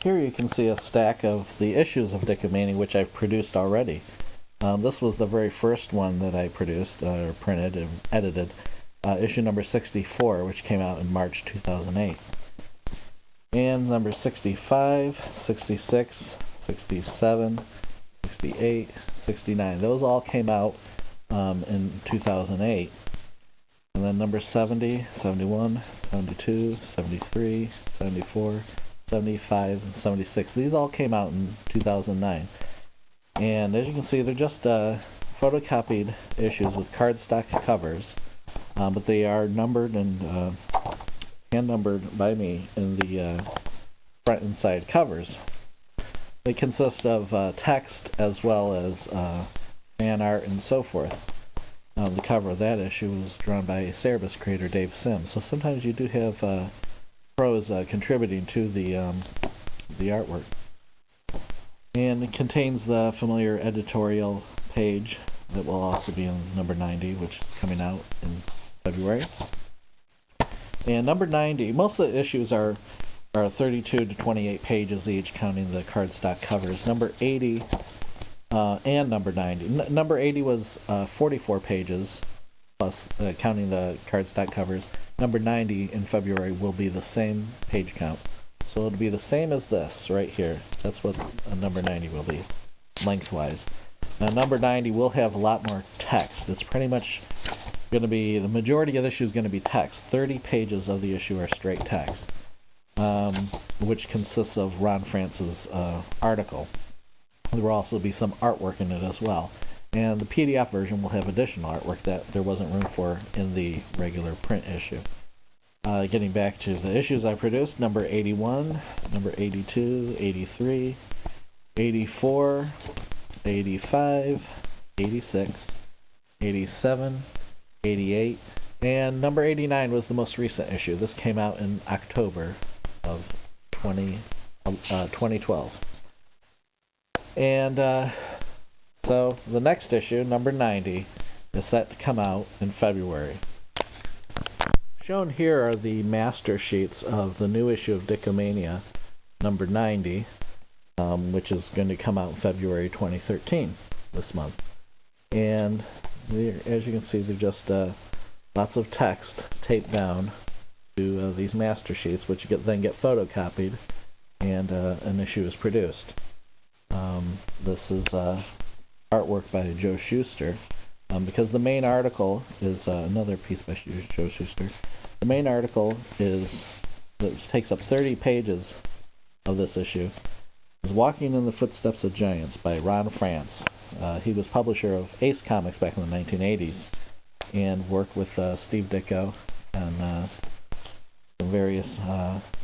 Here you can see a stack of the issues of Ditkomania, which I've produced already. This was the very first one that I produced, or printed and edited, issue number 64, which came out in March 2008. And number 65, 66, 67, 68, 69. Those all came out in 2008. And then number 70, 71, 72, 73, 74, 75, and 76. These all came out in 2009. And as you can see, they're just photocopied issues with cardstock covers, but they are numbered and hand-numbered by me in the front and side covers. They consist of text as well as fan art and so forth. The cover of that issue was drawn by Cerebus creator Dave Sims. So sometimes you do have pros contributing to the artwork. And it contains the familiar editorial page that will also be in number 90, which is coming out in February. And number 90, most of the issues are 32 to 28 pages each, counting the cardstock covers. Number 80 and number 90. Number 80 was 44 pages, plus counting the cardstock covers. Number 90 in February will be the same page count. So it'll be the same as this right here. That's what number 90 will be, lengthwise. Now number 90 will have a lot more text. It's pretty much going to be, the majority of the issue is going to be text. 30 pages of the issue are straight text, which consists of Ron France's article. There will also be some artwork in it as well. And the PDF version will have additional artwork that there wasn't room for in the regular print issue. Getting back to the issues I produced, number 81, number 82, 83, 84, 85, 86, 87, 88, and number 89 was the most recent issue. This came out in October of 2012. And so the next issue, number 90, is set to come out in February. Shown here are the master sheets of the new issue of Ditkomania, number 90, which is going to come out in February 2013, this month. And as you can see, they're just lots of text taped down to these master sheets, which then get photocopied, and an issue is produced. This is artwork by Joe Shuster, because the main article is another piece by Joe Shuster. The main article takes up 30 pages of this issue. Is Walking in the Footsteps of Giants by Ron France. He was publisher of Ace Comics back in the 1980s and worked with Steve Ditko on some various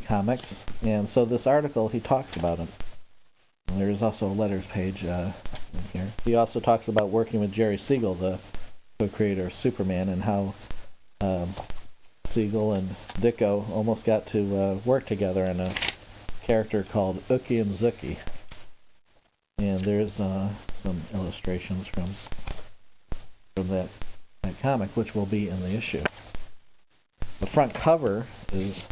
comics. And so this article, he talks about it. And there's also a letters page in here. He also talks about working with Jerry Siegel, the co-creator of Superman, and how Siegel and Ditko almost got to work together in a character called Ookie and Zookie. And there's some illustrations from that comic, which will be in the issue. The front cover this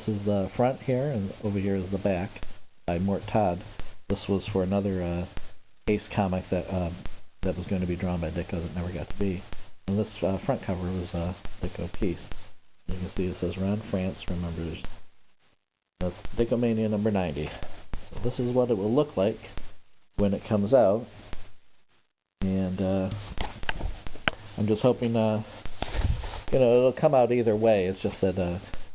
is the front here, and over here is the back by Mort Todd. This was for another Ace comic that was going to be drawn by Ditko that never got to be. And this front cover was a Ditko piece. You can see it says Ron France remembers. That's Ditkomania number 90. So this is what it will look like when it comes out. And I'm just hoping, it'll come out either way. It's just that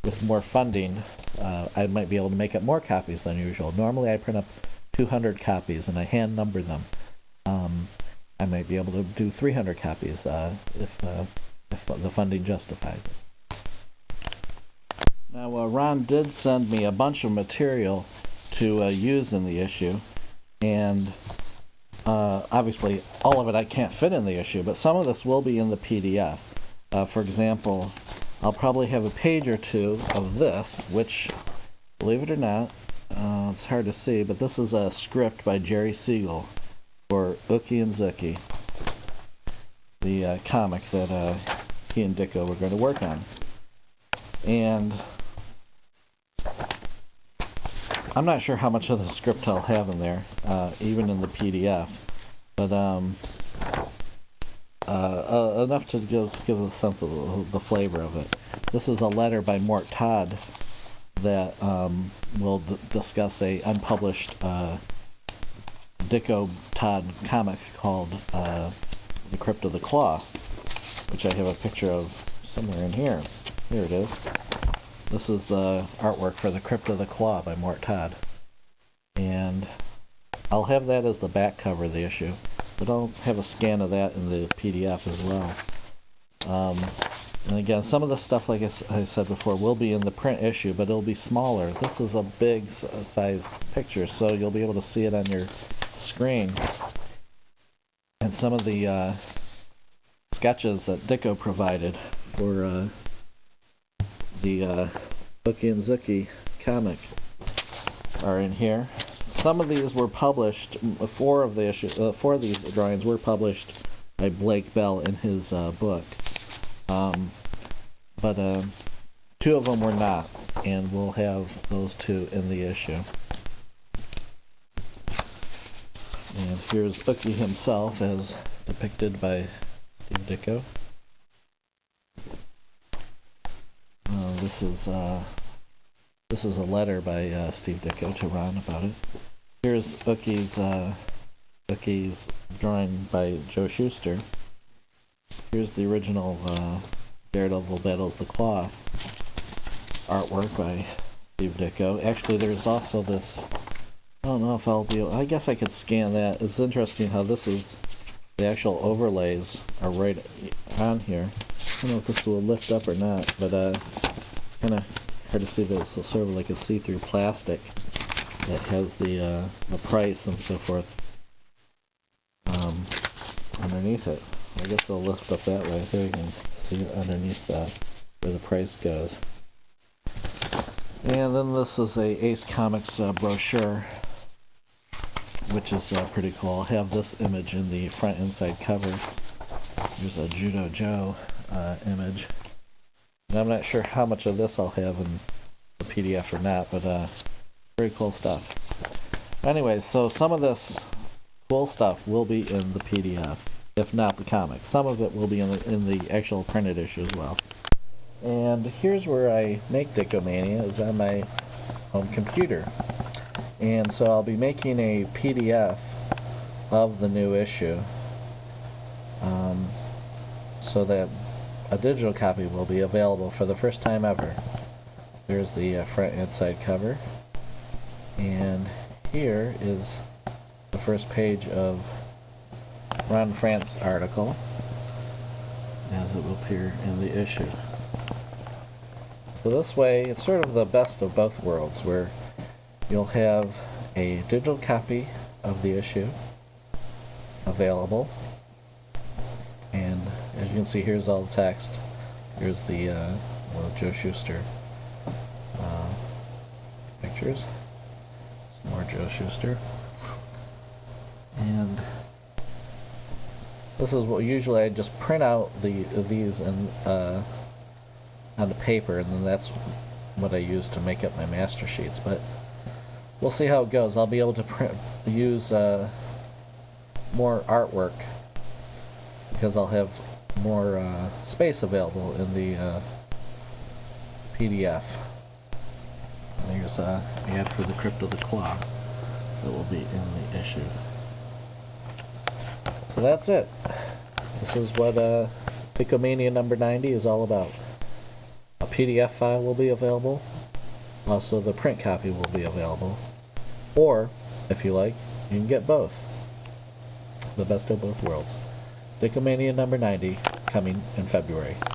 with more funding, I might be able to make up more copies than usual. Normally I print up 200 copies and I hand number them. I might be able to do 300 copies if the funding justifies it. Now, Ron did send me a bunch of material to use in the issue, and obviously all of it I can't fit in the issue, but some of this will be in the PDF. For example, I'll probably have a page or two of this, which, believe it or not, it's hard to see, but this is a script by Jerry Siegel for Ookie and Zookie, the comic that he and Ditko were going to work on. And I'm not sure how much of the script I'll have in there, even in the PDF, but enough to just give a sense of the flavor of it. This is a letter by Mort Todd that will discuss a unpublished Ditko Todd comic called The Crypt of the Claw, which I have a picture of somewhere in here. Here it is. This is the artwork for The Crypt of the Claw by Mort Todd. And I'll have that as the back cover of the issue, but I'll have a scan of that in the PDF as well. And again, some of the stuff, like I said before, will be in the print issue, but it'll be smaller. This is a big size picture, so you'll be able to see it on your screen. And some of the sketches that Ditko provided for the Ookie and Zookie comic are in here. Some of these were published. Four of these drawings were published by Blake Bell in his book, but two of them were not, and we'll have those two in the issue. And here's Ookie himself as depicted by Steve Ditko. This is a letter by Steve Ditko to Ron about it. Here's Ookie's drawing by Joe Shuster. Here's the original Daredevil Battles the Claw artwork by Steve Ditko. Actually, there's also this. I don't know if I'll be. I guess I could scan that. It's interesting how this is. The actual overlays are right on here. I don't know if this will lift up or not, but kind of hard to see that it's sort of like a see-through plastic that has the price and so forth underneath it. I guess it'll lift up that way. Here you can see it underneath that where the price goes. And then this is a Ace Comics brochure, which is pretty cool. I'll have this image in the front inside cover. Here's a Judo Joe image. And I'm not sure how much of this I'll have in the PDF or not, but very cool stuff. Anyways, so some of this cool stuff will be in the PDF, if not the comic. Some of it will be in the actual printed issue as well. And here's where I make Ditkomania, is on my home computer. And so I'll be making a PDF of the new issue, so that a digital copy will be available for the first time ever. There's the front and side cover, and here is the first page of Ron Frantz's article, as it will appear in the issue. So this way, it's sort of the best of both worlds, where you'll have a digital copy of the issue available, and as you can see, here's all the text. Here's the Joe Shuster pictures. Some more Joe Shuster. And this is what usually I just print out these and on the paper, and then that's what I use to make up my master sheets. But we'll see how it goes. I'll be able to use more artwork because I'll have more space available in the PDF. And there's an ad for The Crypt of the Claw that will be in the issue. So that's it. This is what Ditkomania number 90 is all about. A PDF file will be available. Also, the print copy will be available. Or, if you like, you can get both. The best of both worlds. Ditkomania number 90, coming in February.